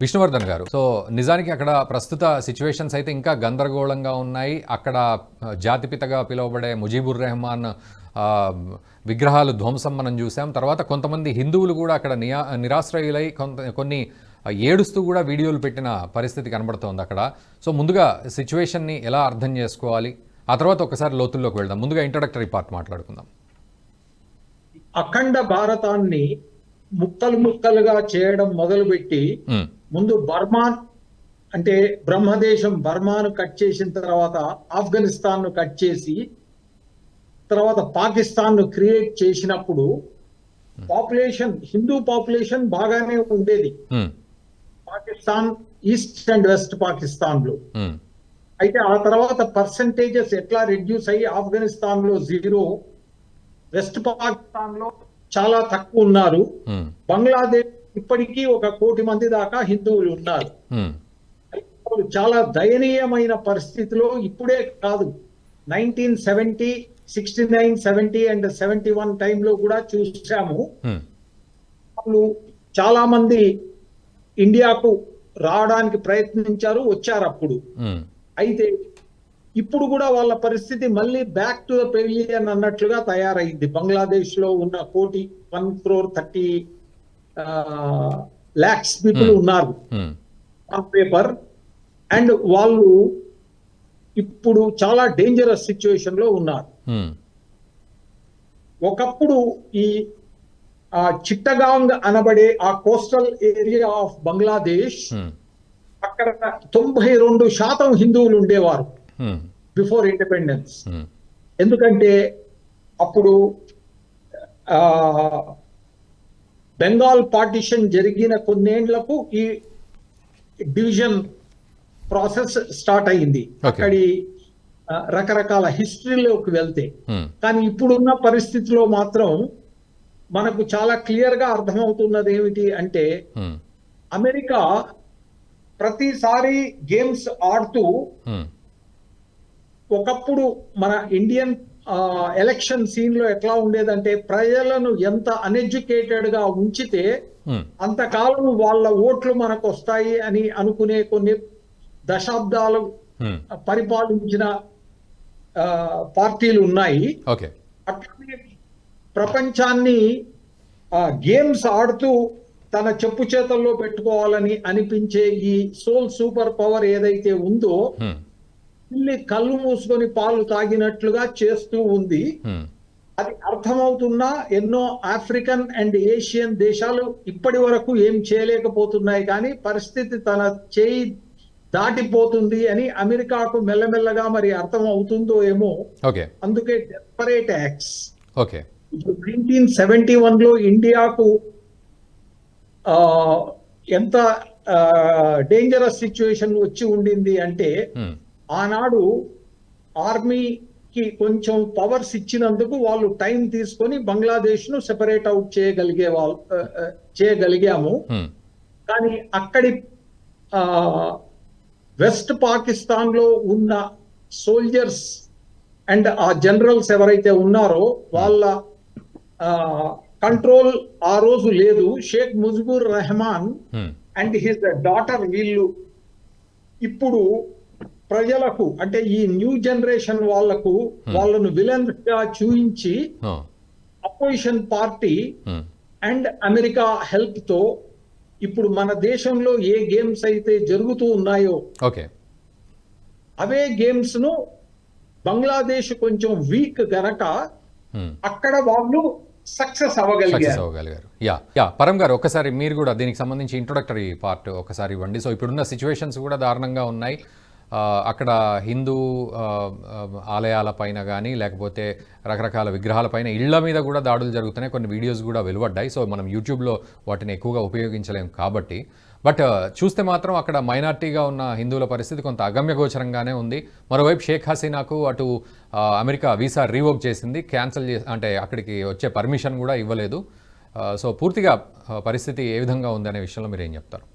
విష్ణువర్ధన్ గారు, సో నిజానికి అక్కడ ప్రస్తుత సిచ్యువేషన్స్ అయితే ఇంకా గందరగోళంగా ఉన్నాయి. అక్కడ జాతిపితగా పిలువబడే ముజీబుర్ రెహమాన్ విగ్రహాలు ధ్వంసం మనం చూసాం. తర్వాత కొంతమంది హిందువులు కూడా అక్కడ నిరాశ్రయులై కొన్ని ఏడుస్తూ కూడా వీడియోలు పెట్టిన పరిస్థితి కనబడుతోంది అక్కడ. సో ముందుగా సిచ్యువేషన్ని ఎలా అర్థం చేసుకోవాలి, ఆ తర్వాత ఒకసారి లోతుల్లోకి వెళ్దాం. ముందుగా ఇంట్రడక్టరీ పార్ట్ మాట్లాడుకుందాం. అఖండ భారతాన్ని ముక్కలు ముక్కలుగా చేయడం మొదలుపెట్టి ముందు బర్మా అంటే బ్రహ్మదేశం బర్మాను కట్ చేసిన తర్వాత ఆఫ్ఘనిస్తాన్ ను కట్ చేసి తర్వాత పాకిస్తాన్ ను క్రియేట్ చేసినప్పుడు పాపులేషన్ హిందూ పాపులేషన్ బాగానే ఉండేది Pakistan east and west Pakistan లో. అయితే ఆ తర్వాత పర్సంటేజెస్ ఎట్లా రిడ్యూస్ అయ్యి ఆఫ్ఘనిస్తాన్ లో 0, వెస్ట్ పాకిస్తాన్ లో చాలా తక్కువ ఉన్నారు. బంగ్లాదేశ్ ఇప్పటికీ 1 కోటి మంది దాకా హిందువులు ఉన్నారు. చాలా దయనీయమైన పరిస్థితిలో ఇప్పుడే కాదు, 1970, 69, 70 అండ్ 71 టైంలో కూడా చూసాము. వాళ్ళు చాలా మంది ఇండియాకు రావడానికి ప్రయత్నించారు, వచ్చారు అప్పుడు. అయితే ఇప్పుడు కూడా వాళ్ళ పరిస్థితి మళ్ళీ బ్యాక్ టు ద పెవిలియన్ అన్నట్లుగా తయారైంది. బంగ్లాదేశ్ లో ఉన్న 1,30,30,00,000 పీపుల్ ఉన్నారు ఆన్ పేపర్. అండ్ వాళ్ళు ఇప్పుడు చాలా డేంజరస్ సిచ్యువేషన్ లో ఉన్నారు. ఒకప్పుడు ఈ చిట్టగాంగ్ అనబడే ఆ కోస్టల్ ఏరియా ఆఫ్ బంగ్లాదేశ్, అక్కడ 92% హిందువులు ఉండేవారు బిఫోర్ ఇండిపెండెన్స్. ఎందుకంటే అప్పుడు బెంగాల్ పార్టిషన్ జరిగిన కొన్నేళ్లకు ఈ డివిజన్ ప్రాసెస్ స్టార్ట్ అయింది అక్కడి రకరకాల హిస్టరీలోకి వెళ్తే. కానీ ఇప్పుడున్న పరిస్థితిలో మాత్రం మనకు చాలా క్లియర్ గా అర్థమవుతున్నది ఏమిటి అంటే, అమెరికా ప్రతిసారి గేమ్స్ ఆడుతూ, ఒకప్పుడు మన ఇండియన్ ఎలక్షన్ సీన్ లో ఎట్లా ఉండేదంటే, ప్రజలను ఎంత అన్ఎడ్యుకేటెడ్ గా ఉంచితే అంతకాలం వాళ్ళ ఓట్లు మనకు వస్తాయి అని అనుకునే కొన్ని దశాబ్దాలు పరిపాలించిన పార్టీలు ఉన్నాయి. అట్లనే ప్రపంచాన్ని గేమ్స్ ఆడుతూ తన చెప్పు చేతల్లో పెట్టుకోవాలని అనిపించే ఈ సోల్ సూపర్ పవర్ ఏదైతే ఉందో, కళ్ళు మూసుకొని పాలు తాగినట్లుగా చేస్తూ ఉంది. అది అర్థమవుతున్నా ఎన్నో ఆఫ్రికన్ అండ్ ఏషియన్ దేశాలు ఇప్పటి వరకు ఏం చేయలేకపోతున్నాయి. కానీ పరిస్థితి తన చేయి దాటిపోతుంది అని అమెరికాకు మెల్లమెల్లగా మరి అర్థం అవుతుందో ఏమో. అందుకే డెస్పరేట్ యాక్ట్స్. 1971 లో ఇండియాకు ఎంత డేంజరస్ సిచ్యువేషన్ వచ్చి ఉండింది అంటే, ఆనాడు ఆర్మీకి కొంచెం పవర్స్ ఇచ్చినందుకు వాళ్ళు టైం తీసుకొని బంగ్లాదేశ్ ను సెపరేట్ అవుట్ చేయగలిగాము. కానీ అక్కడి వెస్ట్ పాకిస్తాన్ లో ఉన్న సోల్జర్స్ అండ్ ఆ జనరల్స్ ఎవరైతే ఉన్నారో వాళ్ళ కంట్రోల్ ఆ రోజు లేదు. Sheikh Mujibur Rahman and his daughter వీళ్ళు ఇప్పుడు ప్రజలకు, అంటే ఈ న్యూ జనరేషన్ వాళ్లకు వాళ్ళను విలన్స్ గా చూయించి opposition party and America help తో ఇప్పుడు మన దేశంలో ఏ గేమ్స్ అయితే జరుగుతూ ఉన్నాయో అవే గేమ్స్ ను బంగ్లాదేశ్ కొంచెం వీక్ గనక అక్కడ వాళ్ళు సక్సెస్ అవ్వగలిగారు. పరం గారు, ఒకసారి మీరు కూడా దీనికి సంబంధించి ఇంట్రొడక్టరీ పార్ట్ ఒకసారి ఇవ్వండి. సో ఇప్పుడున్న సిచ్యువేషన్స్ కూడా దారుణంగా ఉన్నాయి. అక్కడ హిందూ ఆలయాలపైన కానీ లేకపోతే రకరకాల విగ్రహాలపైన, ఇళ్ల మీద కూడా దాడులు జరుగుతున్నాయి. కొన్ని వీడియోస్ కూడా వెలువడ్డాయి. సో మనం యూట్యూబ్లో వాటిని ఎక్కువగా ఉపయోగించలేం కాబట్టి. బట్ చూస్తే మాత్రం అక్కడ మైనార్టీగా ఉన్న హిందువుల పరిస్థితి కొంత అగమ్యగోచరంగానే ఉంది. మరోవైపు షేక్ హసీనాకు అటు అమెరికా వీసా రీవోక్ చేసింది, క్యాన్సిల్ అంటే అక్కడికి వచ్చే పర్మిషన్ కూడా ఇవ్వలేదు. సో పూర్తిగా పరిస్థితి ఏ విధంగా ఉంది అనే విషయంలో మీరు ఏం చెప్తారు?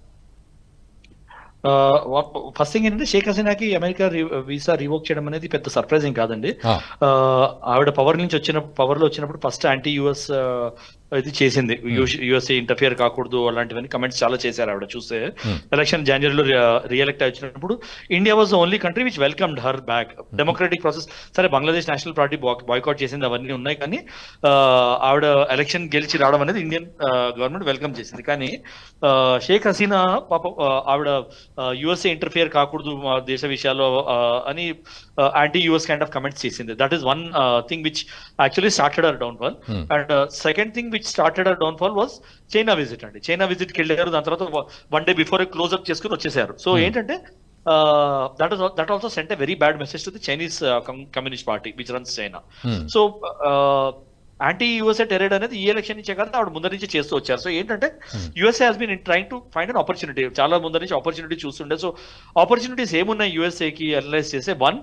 ఫస్ట్ థింగ్ ఏంటంటే, షేక్ హసీనాకి అమెరికా వీసా రివోక్ చేయడం అనేది పెద్ద సర్ప్రైజింగ్ కాదండి. ఆవిడ పవర్లో వచ్చినప్పుడు ఫస్ట్ యాంటీ యుఎస్ ఇది చేసింది. యుఎస్ఏ ఇంటర్ఫియర్ కాకూడదు అలాంటివన్నీ కమెంట్స్ చాలా చేశారు ఆవిడ. చూస్తే ఎలక్షన్ జనవరిలో రీఎలెక్ట్ వచ్చినప్పుడు India was the only country which welcomed her back. Democratic process సరే బంగ్లాదేశ్ నేషనల్ పార్టీ బాయ్కాట్ చేసింది, అవన్నీ ఉన్నాయి, కానీ ఆవిడ ఎలక్షన్ గెలిచి రావడం అనేది ఇండియన్ గవర్నమెంట్ వెల్కమ్ చేసింది. కానీ షేక్ హసీనా పాప ఆవిడ యుఎస్ఏ ఇంటర్ఫియర్ కాకూడదు మా దేశ విషయాల్లో అని anti US kind of comments చేసింది. That is one thing which actually started our downfall. And second thing which started our downfall was China visit అండి. చైనా విజిట్ కి వెళ్ళారు, దాని తర్వాత వన్ డే బిఫోర్ క్లోజ్అప్ చేసుకుని వచ్చేసారు. So ఏంటంటే that also sent a very bad message to the Chinese Communist Party which runs China. So anti USA tirade అనేది ఈ ఎలక్షన్ నుంచే కాదు, ఆవిడ ముందర నుంచి చేస్తూ వచ్చారు. సో ఏంటంటే USA has been trying to find an opportunity, చాలా ముందర నుంచి ఆపర్చునిటీ చూస్తుండే. సో ఆపర్చునిటీస్ ఏమున్నాయి యుఎస్ఏకి అనలైజ్ చేసే? One,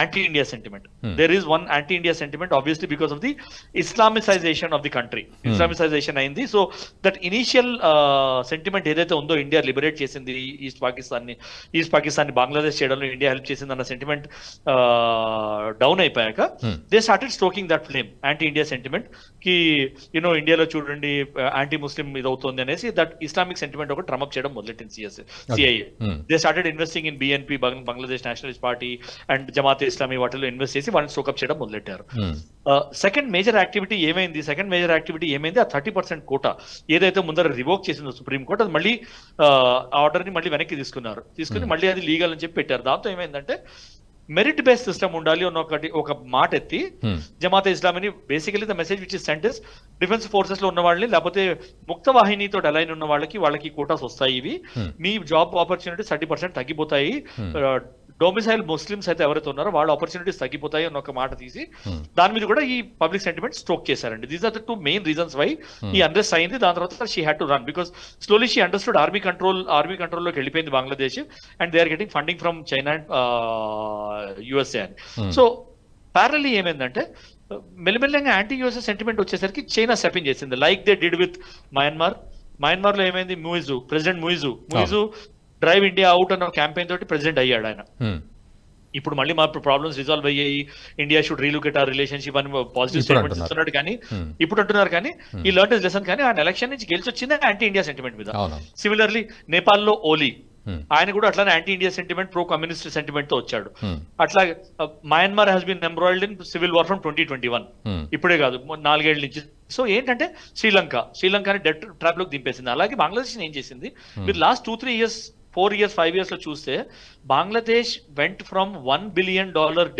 anti-India sentiment. There is one anti-India sentiment, obviously because of the Islamicization of the country. Islamicization అయింది. సో దట్ ఇనిషియల్ సెంటిమెంట్ ఏదైతే ఉందో, ఇండియా లిబరేట్ చేసింది ఈస్ట్ పాకిస్తాన్ ని బంగ్లాదేశ్ చేయడంలో ఇండియా హెల్ప్ చేసింది అన్న సెంటిమెంట్ డౌన్ అయిపోయాక they started stroking that flame, anti-India sentiment కి యూనో ఇండియాలో చూడండి యాంటీ ముస్లిం ఇది అవుతుంది అనేసి దట్ ఇస్లామిక్ సెంటిమెంట్ ఒకటి డ్రమ్ అప్ చేయడం మొదలెట్టింది CIA. They started investing in BNP, Bangladesh Nationalist party and Jamaat Islami వాటిలో ఇన్వెస్ట్ చేసి వాళ్ళని స్టోకప్ చేయడం మొదలెట్టారు. సెకండ్ మేజర్ యాక్టివిటీ ఏమైంది? ఆ 30% కోటా ఏదైతే ముందర రివోక్ చేసిందో సుప్రీం కోర్ట్, అది మళ్ళీ ఆర్డర్ ని మళ్ళీ వెనక్కి తీసుకుని మళ్ళీ అది లీగల్ అని చెప్పి పెట్టారు. దాంతో ఏమైందంటే మెరిట్ బేస్డ్ సిస్టమ్ ఉండాలి అన్న ఒక మాట ఎత్తి జమాతే ఇస్లామీని basically the message which is sent is defence forces లో ఉన్న వాళ్ళని, లేకపోతే ముక్త వాహినితో అలైన్ ఉన్న వాళ్ళకి కోటాస్ వస్తాయి, ఇవి మీ జాబ్ ఆపర్చునిటీస్ 30% తగ్గిపోతాయి, డొమిసైల్ ముస్లిమ్స్ అయితే ఎవరైతే ఉన్నారో వాళ్ళ ఆపర్చునిటీస్ తగ్గిపోతాయి అన్న ఒక మాట తీసి దాని మీద కూడా ఈ పబ్లిక్ సెంటిమెంట్ స్ట్రోక్ చేశారండి. These are the 2 main reasons why ఈ అన్రెస్ట్ అయింది. దాని తర్వాత she had to run because slowly she understood army కంట్రోల్లోకి వెళ్ళిపోయింది Bangladesh and they are getting funding from China and USA అని. సో ప్యారలీ ఏమైందంటే మెల్లిమెల్లిగా యాంటీ యుఎస్ఏ సెంటిమెంట్ వచ్చేసరికి చైనా స్టెపింగ్ చేసింది, like they did with Myanmar లో ఏమైంది, president Muizzu drive India out అన్న క్యాంపెయిన్ తోటి ప్రెసిడెంట్ అయ్యాడు ఆయన. ఇప్పుడు మళ్ళీ మా ప్రాబ్లమ్స్ రిజాల్వ్ అయ్యాయి, ఇండియా షుడ్ రీలుకేట్ అవర్ రిలేషన్షిప్ అని పాజిటివ్ స్టేట్మెంట్స్ ఇస్తున్నాడు, కానీ ఇప్పుడు అంటున్నారు కానీ ఈ లర్న్ ఇస్ లెసన్. కానీ ఆయన ఎలక్షన్ నుంచి గెలిచి వచ్చింది యాంటీ ఇండియా సెంటిమెంట్ మీద. సిమిలర్లీ నేపాల్లో ఓలీ ఆయన కూడా అట్లానే anti India sentiment, pro communist sentiment తో వచ్చాడు. అట్లా Myanmar has been embroiled in civil war from 2021, ఇప్పుడే కాదు 4 ఏళ్ల నుంచి. సో ఏంటంటే శ్రీలంకని డెట్ ట్రాప్ లోకి దింపేసింది. అలాగే బంగ్లాదేశ్ ఏం చేసింది, మీరు లాస్ట్ 2-3 years 4 years 5 years లో చూస్తే Bangladesh vent from $1 billion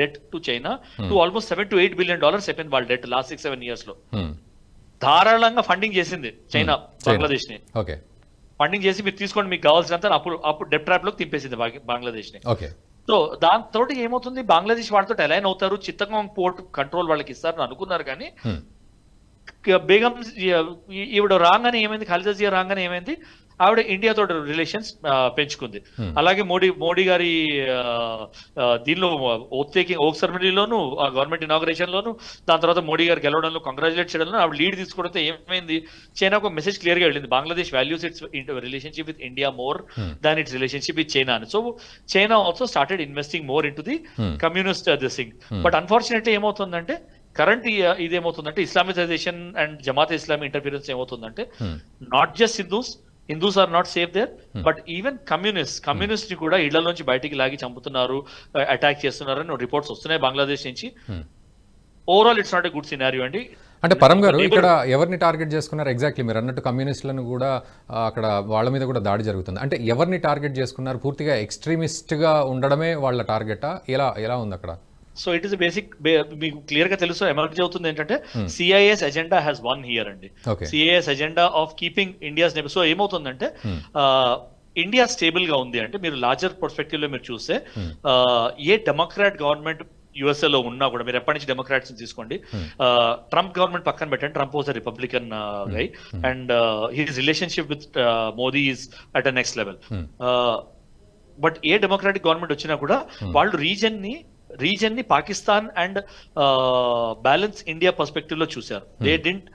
debt to China to almost $7 to 8 billion అయిపోయింది వాళ్ళ డెట్ లాస్ట్ 6-7 years లో. ధారాళంగా ఫండింగ్ చేసింది చైనా బంగ్లాదేశ్ ని, ఫండింగ్ చేసి మీరు తీసుకోండి మీకు కావాల్సినంత అప్పుడు డెట్ ట్రాప్ లోకి తింపేసింది బంగ్లాదేశ్ ని. సో దాంతో ఏమవుతుంది, బంగ్లాదేశ్ వాళ్ళతో అలైన్ అవుతారు, చిత్తగాంగ్ పోర్ట్ కంట్రోల్ వాళ్ళకి ఇస్తారని అనుకున్నారు. కానీ బేగం ఈవిడ రాగానే ఏమైంది, ఖాలిదా జియా రాగానే ఏమైంది, ఆవిడ ఇండియాతో రిలేషన్స్ పెంచుకుంది. అలాగే మోడీ గారి దీనిలో ఓక్ సెరమనీలోను, గవర్నమెంట్ ఇనాగరేషన్ లోను, దాని తర్వాత మోడీ గారు గెలవడంలో కంగ్రాచులేట్ చేయడంలో ఆవిడ లీడ్ తీసుకోవడంతో ఏమైంది, చైనా ఒక మెసేజ్ క్లియర్ గా వెళ్ళింది, Bangladesh values its relationship with India more than its relationship with China అని. So China also started investing more in to the communist this thing. But unfortunately ఏమవుతుందంటే కరెంట్ ఇదేమవుతుందంటే Islamization and Jamaat Islami interference ఏమవుతుందంటే not just Hindus are not safe there, but even communist ని కూడా ఇళ్ల నుంచి బయటికి లాగి చంపుతున్నారు, అటాక్ చేస్తున్నారు అని రిపోర్ట్స్ వస్తున్నాయి బంగ్లాదేశ్ నుంచి. Overall it's not a good scenario అండి. అంటే పరం గారు ఇక్కడ ఎవరిని టార్గెట్ చేసుకున్నారు ఎగ్జాక్ట్లీ? మీరు అన్నట్టు కమ్యూనిస్టులను కూడా అక్కడ వాళ్ళ మీద కూడా దాడి జరుగుతుంది. అంటే ఎవరిని టార్గెట్ చేసుకున్నారు? పూర్తిగా ఎక్స్ట్రీమిస్ట్ గా ఉండడమే వాళ్ళ టార్గెటా? ఎలా ఉంది అక్కడ? సో ఇట్ ఇస్ బేసిక్, మీకు క్లియర్ గా తెలుసు ఎమర్జ్ అవుతుంది ఏంటంటే CIA's agenda has one here అండి. CIA's agenda of keeping India's neighbour. So ఏమవుతుందంటే ఇండియా స్టేబుల్ గా ఉంది అంటే మీరు లార్జర్ పర్స్పెక్టివ్ లో మీరు చూస్తే ఏ డెమోక్రాట్ గవర్నమెంట్ యుఎస్ఏ లో ఉన్నా కూడా, మీరు ఎప్పటి నుంచి డెమోక్రాట్స్ తీసుకోండి, ట్రంప్ గవర్నమెంట్ పక్కన పెట్టండి, Trump was a Republican guy and his relationship with Modi is at a next level. But A democratic government వచ్చినా కూడా వాళ్ళు రీజన్ ని Pakistan and balance India perspective లో చూశారు. దే డింట్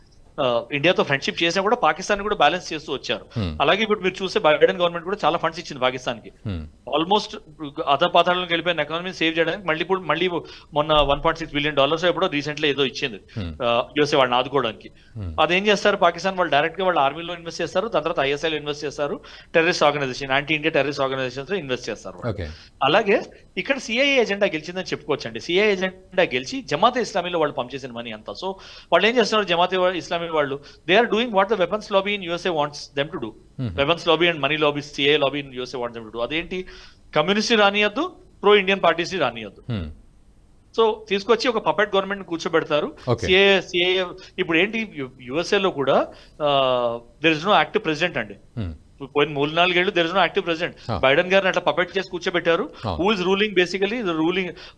ఇండియాతో ఫ్రెండ్షిప్ చేసినా కూడా పాకిస్తాన్ కూడా బ్యాలెన్స్ చేస్తూ వచ్చారు. అలాగే ఇప్పుడు మీరు చూస్తే బైడెన్ గవర్నమెంట్ కూడా చాలా ఫండ్స్ ఇచ్చింది పాకిస్తాన్ కి. ఆల్మోస్ట్ అధపాతాళంలోకి వెళ్ళిపోయిన ఎకానమీ సేవ్ చేయడానికి మళ్ళీ మొన్న $1.6 బిలియన్ ఎప్పుడో రీసెంట్లీ ఏదో ఇచ్చింది యూఎస్ఏ వాళ్ళని ఆదుకోవడానికి. అదేం చేస్తారు పాకిస్తాన్ వాళ్ళు డైరెక్ట్ గా వాళ్ళు ఆర్మీలో ఇన్వెస్ట్ చేస్తారు, దాని తర్వాత ఐఎస్ఐలో ఇన్వెస్ట్ చేస్తారు, terrorist organisation anti India terrorist organisations లో ఇన్వెస్ట్ చేస్తారు. అలాగే ఇక్కడ సిఐఏ ఎజెండా గెలిచిందని చెప్పుకోవచ్చు అండి. సిఐఏ ఎజెండా గెలిచి జమాతే ఇస్లామీలో వాళ్ళు పంప్ చేసిన మనీ అంతా. సో వాళ్ళు ఏం చేస్తున్నారు జమాతే ఇస్లామీ వాళ్ళు, they are doing what the weapons lobby in USA wants them to do. Weapons lobby and money lobby, CIA lobby in USA wants them to do. అదేంటి, communist రానియద్దు, ప్రో ఇండియన్ పార్టీస్ రానియద్దు. So తీసుకొచ్చి ఒక puppet government కూర్చోబెడతారు. CA ఇప్పుడు ఏంటి USA లో కూడా there is no active president అండి. పోయిన 3-4 ఏళ్ళు there is no active president. Biden గారిని అట్లా పపెట్ చేసి కూర్చోబెట్టారు. Who is ruling, basically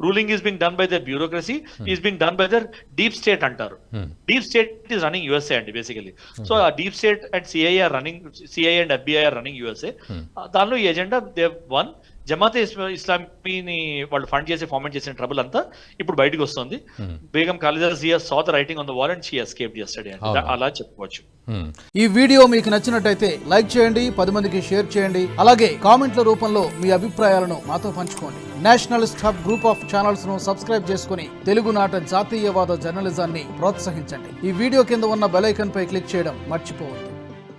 ruling is being done by the bureaucracy, is being done by the deep state అంటారు. Deep state is running USA అండి basically. So ఆ deep state and CIA and FBI are running USA. దానిలో ఈ agenda they want. Jamaat ఇస్లామీని వాళ్ళు fund చేసి format చేసిన trouble అంతా ఇప్పుడు బయటకు వస్తుంది. Begum Khaleda Zia saw the writing on the wall and she escaped yesterday. అలా చెప్పుకోవచ్చు. ఈ వీడియో మీకు నచ్చినట్టయితే లైక్ చేయండి, 10 మందికి షేర్ చేయండి. అలాగే కామెంట్ల రూపంలో మీ అభిప్రాయాలను మాతో పంచుకోండి. Nationalist hub group of channels ను సబ్స్క్రైబ్ చేసుకుని తెలుగునాట జాతీయవాద జర్నలిజాన్ని ప్రోత్సహించండి. ఈ వీడియో కింద ఉన్న బెల్ ఐకాన్ పై క్లిక్ చేయడం మర్చిపోవద్దు.